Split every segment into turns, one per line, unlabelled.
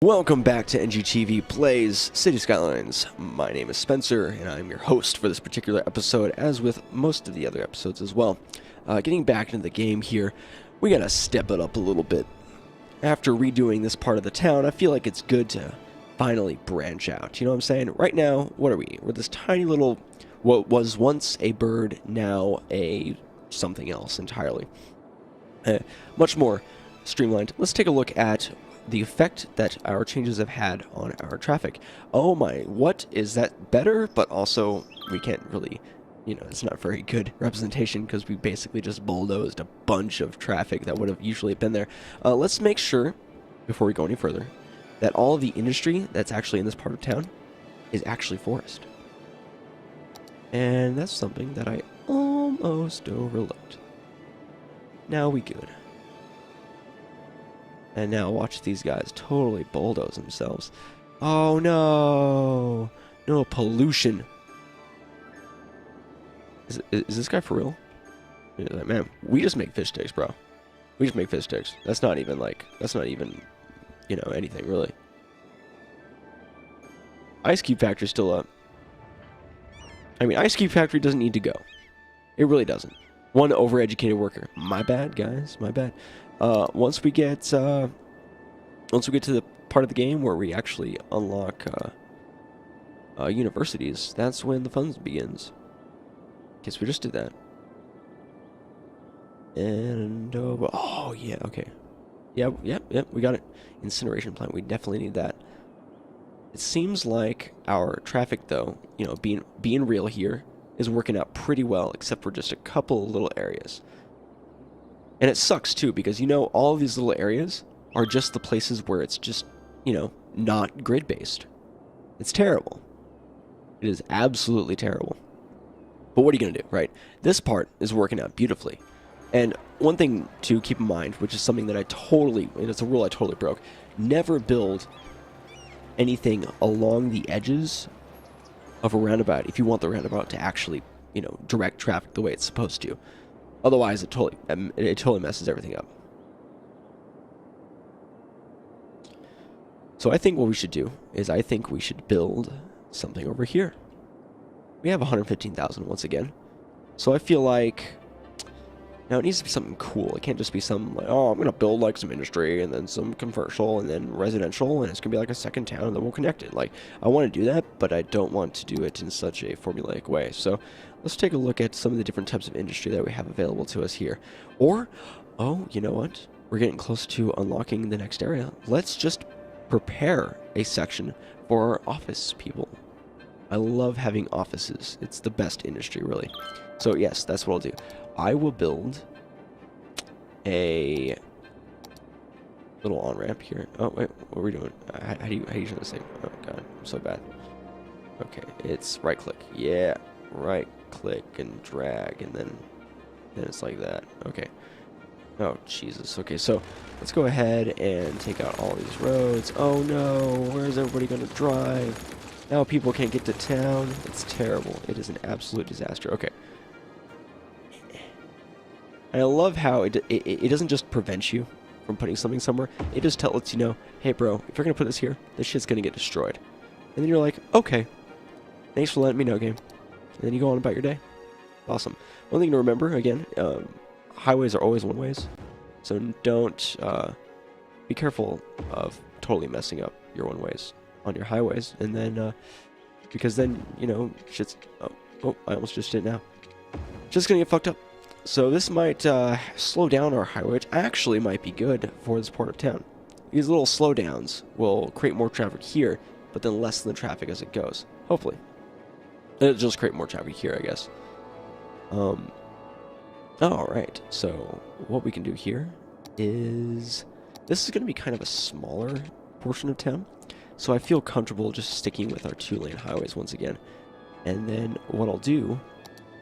Welcome back to NGTV Plays City Skylines. My name is Spencer, and I'm your host for this particular episode, as with most of the other episodes as well. Getting back into the game here, we gotta step it up a little bit. After redoing this part of the town, I feel like it's good to finally branch out. You know what I'm saying? Right now, what are we? We're this tiny little, what was once a bird, now a something else entirely. Much more streamlined. Let's take a look at the effect that our changes have had on our traffic. Oh my, what is that better? But also, we can't really, it's not very good representation because we basically just bulldozed a bunch of traffic that would have usually been there. Let's make sure, before we go any further, that all of the industry that's actually in this part of town is actually forest. And that's something that I almost overlooked. Now we good. And now watch these guys totally bulldoze themselves. Oh no! No pollution. Is this guy for real? Like, man, we just make fish sticks, bro. We just make fish sticks. That's not even, anything, really. Ice Cube Factory's still up. I mean, Ice Cube Factory doesn't need to go. It really doesn't. One overeducated worker. My bad, guys. My bad. Once we get to the part of the game where we actually unlock universities, that's when the fun begins. Guess we just did that. And oh yeah, okay, yep, we got it. Incineration plant. We definitely need that. It seems like our traffic, though, being real here, is working out pretty well, except for just a couple of little areas. And it sucks, too, because, all of these little areas are just the places where it's just, not grid-based. It's terrible. It is absolutely terrible. But what are you going to do, right? This part is working out beautifully. And one thing to keep in mind, which is something that it's a rule I totally broke, never build anything along the edges of a roundabout if you want the roundabout to actually, direct traffic the way it's supposed to. Otherwise, it totally messes everything up. So I think what we should do is I think we should build something over here. We have 115,000 once again. So I feel like now it needs to be something cool. It can't just be some like, oh, I'm going to build like some industry and then some commercial and then residential and it's going to be like a second town and then we'll connect it. Like, I want to do that, but I don't want to do it in such a formulaic way. So let's take a look at some of the different types of industry that we have available to us here. Or, oh, you know what? We're getting close to unlocking the next area. Let's just prepare a section for our office people. I love having offices. It's the best industry, really. So yes, that's what I'll do. I will build a little on-ramp here. Oh, wait, what are we doing? How do you turn this thing? Oh, God, I'm so bad. Okay, it's right-click. Yeah, right-click and drag, and then it's like that. Okay. Oh, Jesus. Okay, so let's go ahead and take out all these roads. Oh, no. Where's everybody going to drive? Now people can't get to town. It's terrible. It is an absolute disaster. Okay. And I love how it doesn't just prevent you from putting something somewhere. It just lets you know, hey, bro, if you're going to put this here, this shit's going to get destroyed. And then you're like, okay. Thanks for letting me know, game. And then you go on about your day. Awesome. One thing to remember, again, highways are always one-ways. So don't be careful of totally messing up your one-ways on your highways. And then, because then, shit's... Oh, I almost just did it now. Just going to get fucked up. So this might slow down our highway, which actually might be good for this part of town. These little slowdowns will create more traffic here, but then lessen the traffic as it goes. Hopefully. It'll just create more traffic here, I guess. Alright, so what we can do here is... This is going to be kind of a smaller portion of town, so I feel comfortable just sticking with our two-lane highways once again. And then what I'll do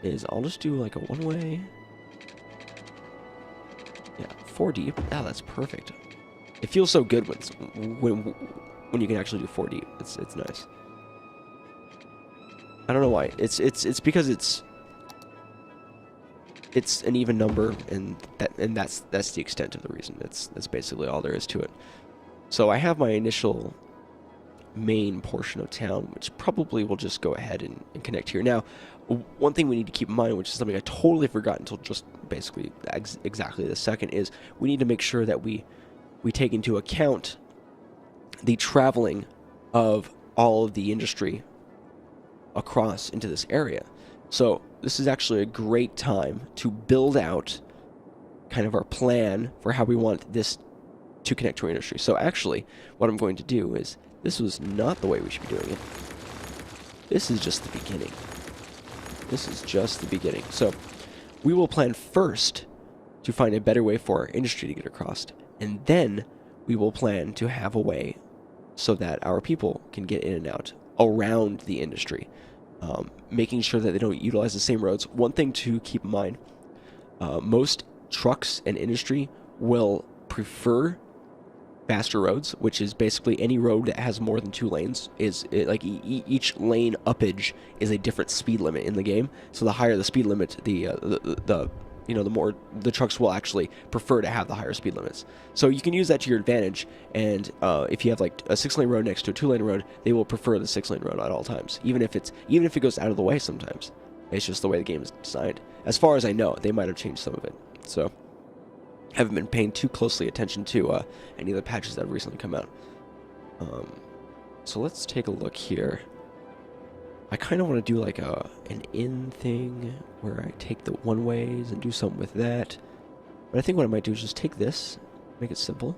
is I'll just do like a one-way... Yeah, 4 deep. Yeah, that's perfect. It feels so good when you can actually do 4 deep. It's nice. I don't know why. It's because it's an even number, and that's the extent of the reason. That's basically all there is to it. So I have my initial main portion of town, which probably will just go ahead and connect here. Now, one thing we need to keep in mind, which is something I totally forgot until just basically exactly the second, is we need to make sure that we take into account the traveling of all of the industry across into this area. So this is actually a great time to build out kind of our plan for how we want this to connect to our industry. So actually, what I'm going to do is, this was not the way we should be doing it. This is just the beginning. This is just the beginning. So we will plan first to find a better way for our industry to get across, and then we will plan to have a way so that our people can get in and out around the industry, making sure that they don't utilize the same roads. One thing to keep in mind, most trucks and industry will prefer faster roads, which is basically any road that has more than 2 lanes. Each lane uppage is a different speed limit in the game. So the higher the speed limit, the more the trucks will actually prefer to have the higher speed limits. So you can use that to your advantage. And if you have like a 6-lane road next to a 2-lane road, they will prefer the 6-lane road at all times, even if it goes out of the way. Sometimes it's just the way the game is designed. As far as I know, they might have changed some of it. So haven't been paying too closely attention to any of the patches that have recently come out. So let's take a look here. I kind of want to do like an in thing where I take the one-ways and do something with that. But I think what I might do is just take this, make it simple,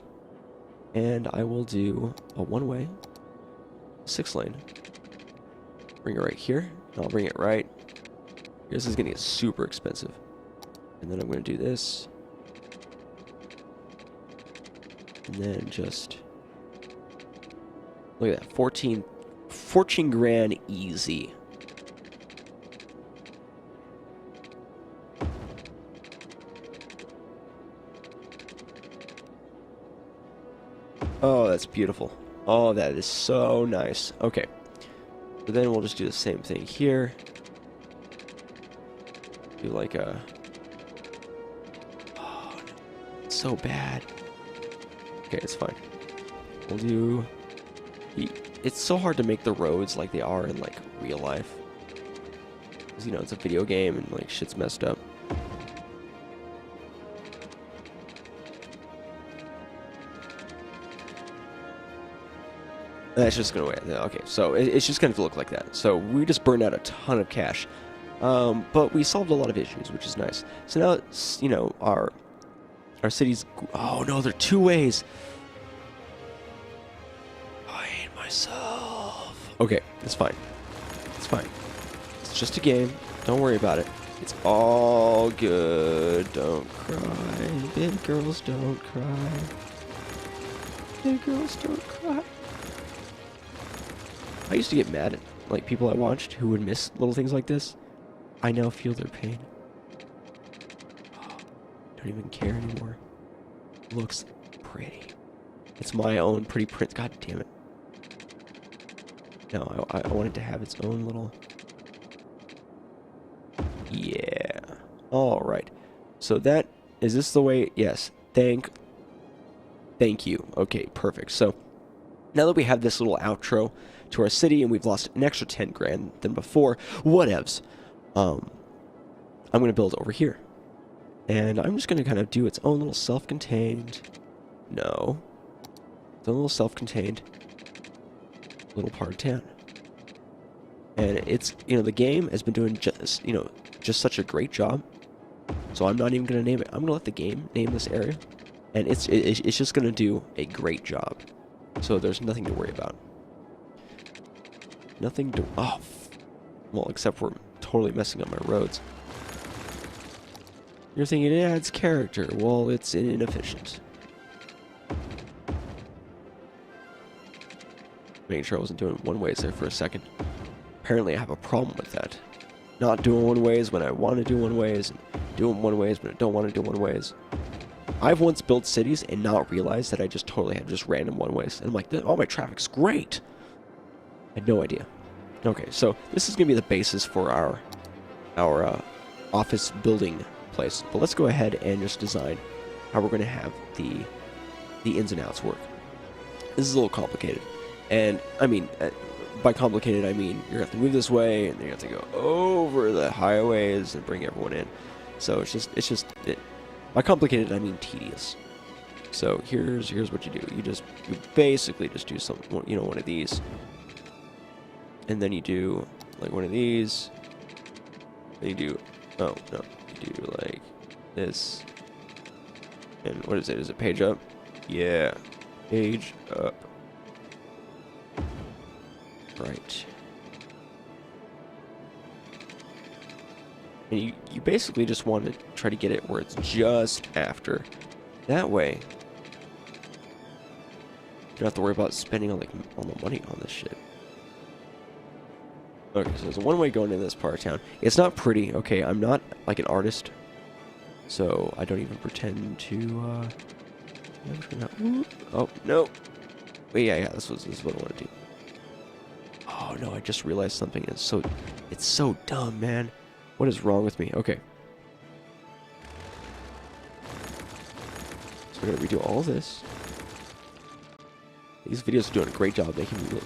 and I will do a one-way, 6-lane. Bring it right here, and I'll bring it right. This is going to get super expensive. And then I'm going to do this. And then just look at that, 14 grand easy. Oh, that's beautiful. Oh, that is so nice. Okay, so then we'll just do the same thing here. Do like a... Oh, no. It's so bad. Okay, it's fine. We'll do... It's so hard to make the roads like they are in, like, real life. Because, you know, it's a video game and, like, shit's messed up. That's just gonna wait. Okay, so it's just gonna look like that. So we just burned out a ton of cash. But we solved a lot of issues, which is nice. So now, you know, our city's... Oh, no, they're 2 ways. I hate myself. Okay, it's fine. It's fine. It's just a game. Don't worry about it. It's all good. Don't cry. Baby girls, don't cry. Baby girls, don't cry. I used to get mad at, like, people I watched who would miss little things like this. I now feel their pain. Don't even care anymore. Looks pretty. It's my own pretty print. God damn it. No, I want it to have its own little... Yeah. Alright. So that... Is this the way? Yes. Thank you. Okay, perfect. So, now that we have this little outro to our city, and we've lost an extra 10 grand than before, whatevs. I'm going to build over here. And I'm just going to kind of do its own little self-contained... No. Its own little self-contained little part of town. And it's, you know, the game has been doing just, you know, just such a great job. So I'm not even going to name it. I'm going to let the game name this area. And it's just going to do a great job. So there's nothing to worry about. Nothing to... Oh, well, except for totally messing up my roads. You're thinking it adds character. Well, it's inefficient. Making sure I wasn't doing one-ways there for a second. Apparently I have a problem with that. Not doing one-ways when I want to do one-ways, and doing one-ways when I don't want to do one-ways. I've once built cities and not realized that I just totally had just random one-ways. And I'm like, oh, my traffic's great. I had no idea. Okay, so this is going to be the basis for our office building place. But let's go ahead and just design how we're going to have the ins and outs work. This is a little complicated. And, I mean, by complicated, I mean you're going to have to move this way, and then you have to go over the highways and bring everyone in. So by complicated, I mean tedious. So here's what you do. You basically just do one of these. And then you do, like, one of these. Then you do, oh, no, you do, like, this. And what is it? Is it page up? Yeah, page up. Right. And you basically just want to try to get it where it's just after. That way, you don't have to worry about spending all the money on this shit. Okay, so there's a one-way going into this part of town. It's not pretty. Okay, I'm not like an artist, so I don't even pretend to. Oh no! Wait, yeah, this is what I want to do. Oh no, I just realized something. It's so dumb, man. What is wrong with me? Okay. So we're gonna redo all this. These videos are doing a great job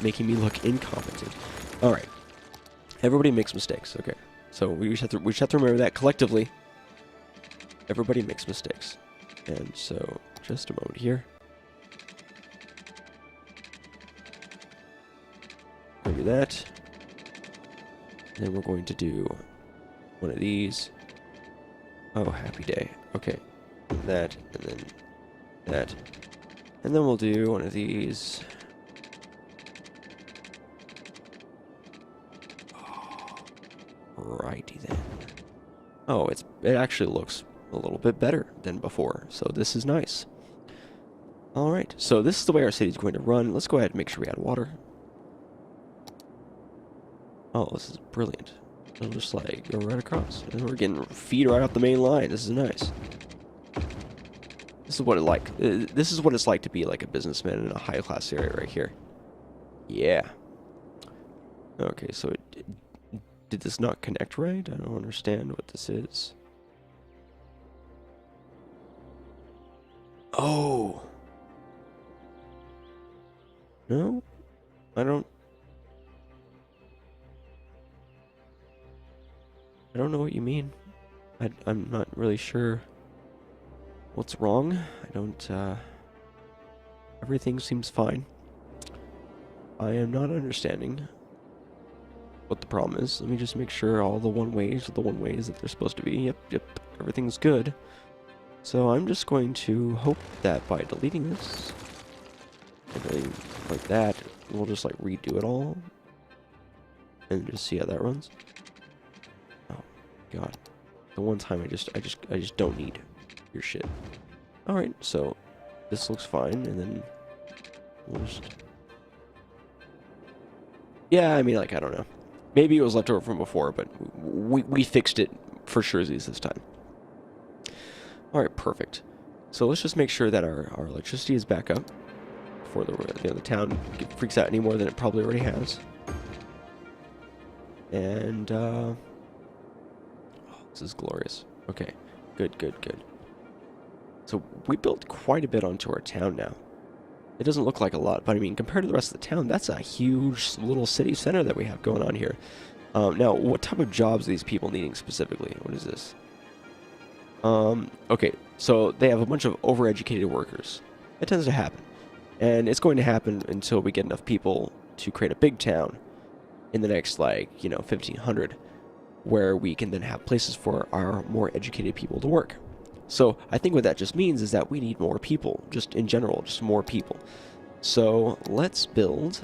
making me look incompetent. All right. Everybody makes mistakes. Okay. So we just have to remember that collectively. Everybody makes mistakes. And so just a moment here. We're going to do that. And then we're going to do one of these. Oh, happy day. Okay. And that, and then that. And then we'll do one of these. Righty then. Oh, it actually looks a little bit better than before, so this is nice. Alright, so this is the way our city's going to run. Let's go ahead and make sure we add water. Oh, this is brilliant. It'll just like go right across. And we're getting feed right off the main line. This is nice. This is what it's like to be like a businessman in a high class area right here. Yeah. Okay, so did this not connect right? I don't understand what this is. Oh. No? I don't know what you mean. I'm not really sure what's wrong. I don't, everything seems fine. I am not understanding what the problem is. Let me just make sure all the one-ways are the one-ways that they're supposed to be. Yep, everything's good. So I'm just going to hope that by deleting this, and like that, we'll just like redo it all, and just see how that runs. Oh God, the one time I just don't need your shit. All right, so this looks fine, and then we'll just. Yeah, I mean, like, I don't know. Maybe it was left over from before, but we fixed it for sure this time. All right, perfect. So let's just make sure that our electricity is back up before the town freaks out any more than it probably already has. And oh, this is glorious. Okay, good. So we built quite a bit onto our town now. It doesn't look like a lot, but I mean, compared to the rest of the town, that's a huge little city center that we have going on here. Now, what type of jobs are these people needing specifically? What is this? Okay, so they have a bunch of overeducated workers. It tends to happen. And it's going to happen until we get enough people to create a big town in the next, 1500, where we can then have places for our more educated people to work. So I think what that just means is that we need more people, just in general, just more people. So let's build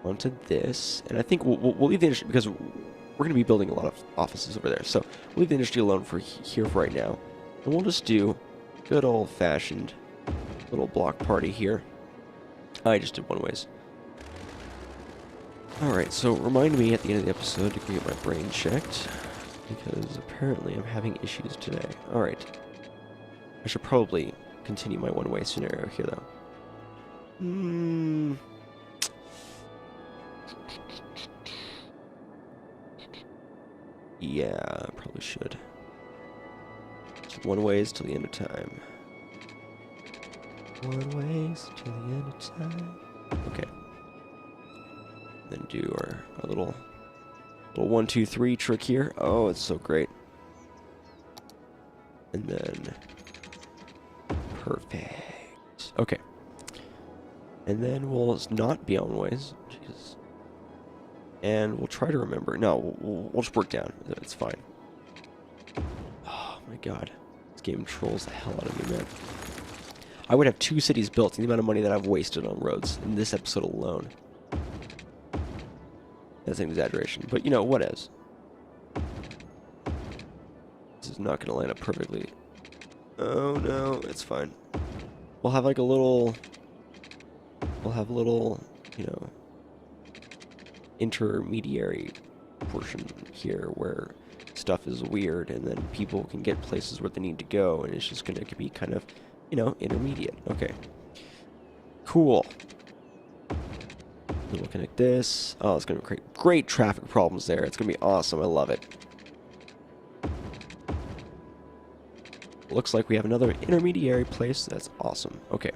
onto this, and I think we'll leave the industry, because we're going to be building a lot of offices over there. So we'll leave the industry alone for here for right now, and we'll just do good old-fashioned little block party here. I just did one ways. All right, so remind me at the end of the episode to get my brain checked, because apparently I'm having issues today. All right. I should probably continue my one-way scenario here, though. Yeah, I probably should. Just one ways till the end of time. One ways to the end of time. Okay. Then do our little 1, 2, 3 trick here. Oh, it's so great. And then perfect. Okay. And then we'll not be on ways. Jesus. And we'll try to remember. No, we'll just work down. It's fine. Oh my god. This game trolls the hell out of me, man. I would have 2 cities built in the amount of money that I've wasted on roads in this episode alone. That's an exaggeration, but you know, what is? This is not going to line up perfectly. Oh no, it's fine. We'll have like a little... We'll have a little, you know, intermediary portion here where stuff is weird and then people can get places where they need to go, and it's just going to be kind of, you know, intermediate. Okay. Cool. We'll connect this. Oh, it's going to create great traffic problems there. It's going to be awesome. I love it. Looks like we have another intermediary place. That's awesome. Okay.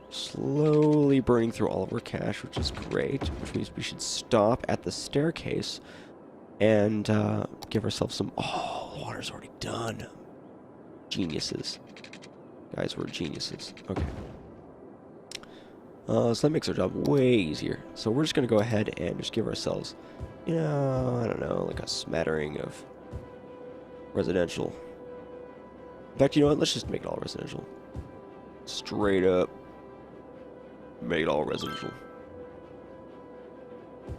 Slowly burning through all of our cash, which is great. Which means we should stop at the staircase and give ourselves some... Oh, the water's already done. Geniuses. Guys, we're geniuses. Okay. So that makes our job way easier. So we're just going to go ahead and just give ourselves, you know, I don't know, like a smattering of residential. In fact, you know what? Let's just make it all residential. Straight up. Make it all residential.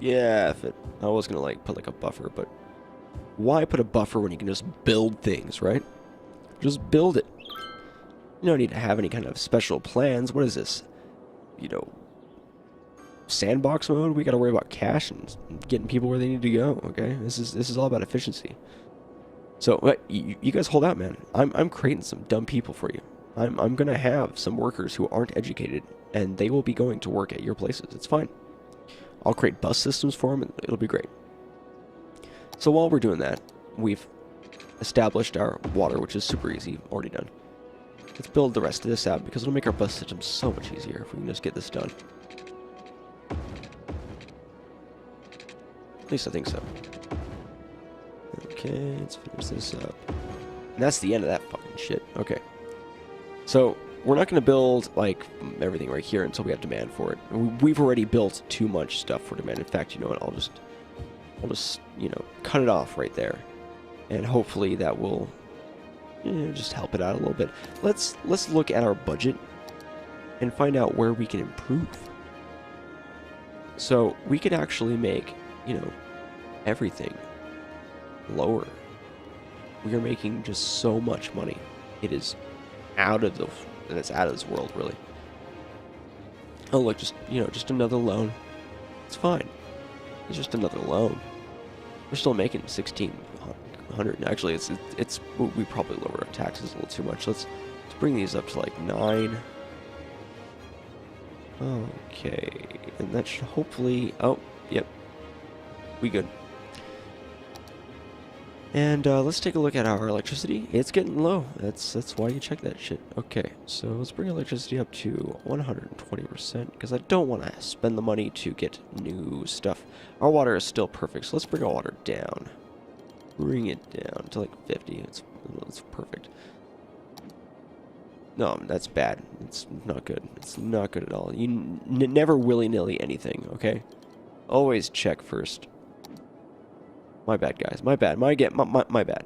Yeah, if it... I was going to, like, put, like, a buffer, but... Why put a buffer when you can just build things, right? Just build it. You don't need to have any kind of special plans. What is this? You know, sandbox mode? We got to worry about cash and getting people where they need to go, okay? This is all about efficiency. So, you guys hold out, man. I'm creating some dumb people for you. I'm going to have some workers who aren't educated, and they will be going to work at your places. It's fine. I'll create bus systems for them, and it'll be great. So while we're doing that, we've established our water, which is super easy, already done. Let's build the rest of this out, because it'll make our bus system so much easier if we can just get this done. At least I think so. Okay, let's finish this up. And that's the end of that fucking shit. Okay. So, we're not going to build, like, everything right here until we have demand for it. We've already built too much stuff for demand. In fact, you know what, I'll just, you know, cut it off right there. And hopefully that will, you know, just help it out a little bit. Let's look at our budget and find out where we can improve. So, we could actually make, you know, everything lower. We are making just so much money. It is out of this world, really. Oh, look, just, you know, just another loan. It's fine. It's just another loan. We're still making 1,600. Actually, it's we probably lowered our taxes a little too much. Let's bring these up to like 9. Okay, and that should hopefully... Oh, yep. We good. And let's take a look at our electricity. It's getting low. That's why you check that shit. Okay, so let's bring electricity up to 120%, because I don't want to spend the money to get new stuff. Our water is still perfect, so let's bring our water down. Bring it down to like 50. It's perfect. No, that's bad. It's not good. It's not good at all. You never willy-nilly anything, okay? Always check first. My bad, guys. My bad. My bad.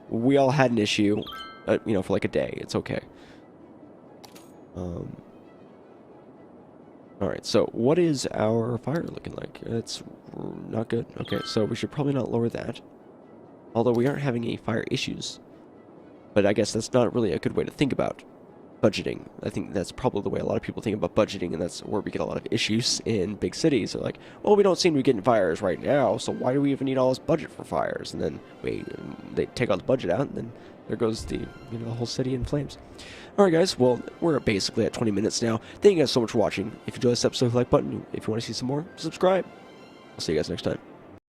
We all had an issue, you know, for like a day. It's okay. Alright, so what is our fire looking like? It's not good. Okay, so we should probably not lower that. Although we aren't having any fire issues. But I guess that's not really a good way to think about budgeting. I think that's probably the way a lot of people think about budgeting, and that's where we get a lot of issues in big cities. They're like, well, we don't seem to be getting fires right now, so why do we even need all this budget for fires? And then they take all the budget out, and then there goes the whole city in flames. Alright guys, well, we're basically at 20 minutes now. Thank you guys so much for watching. If you enjoyed this episode, hit the like button. If you want to see some more, subscribe. I'll see you guys next time.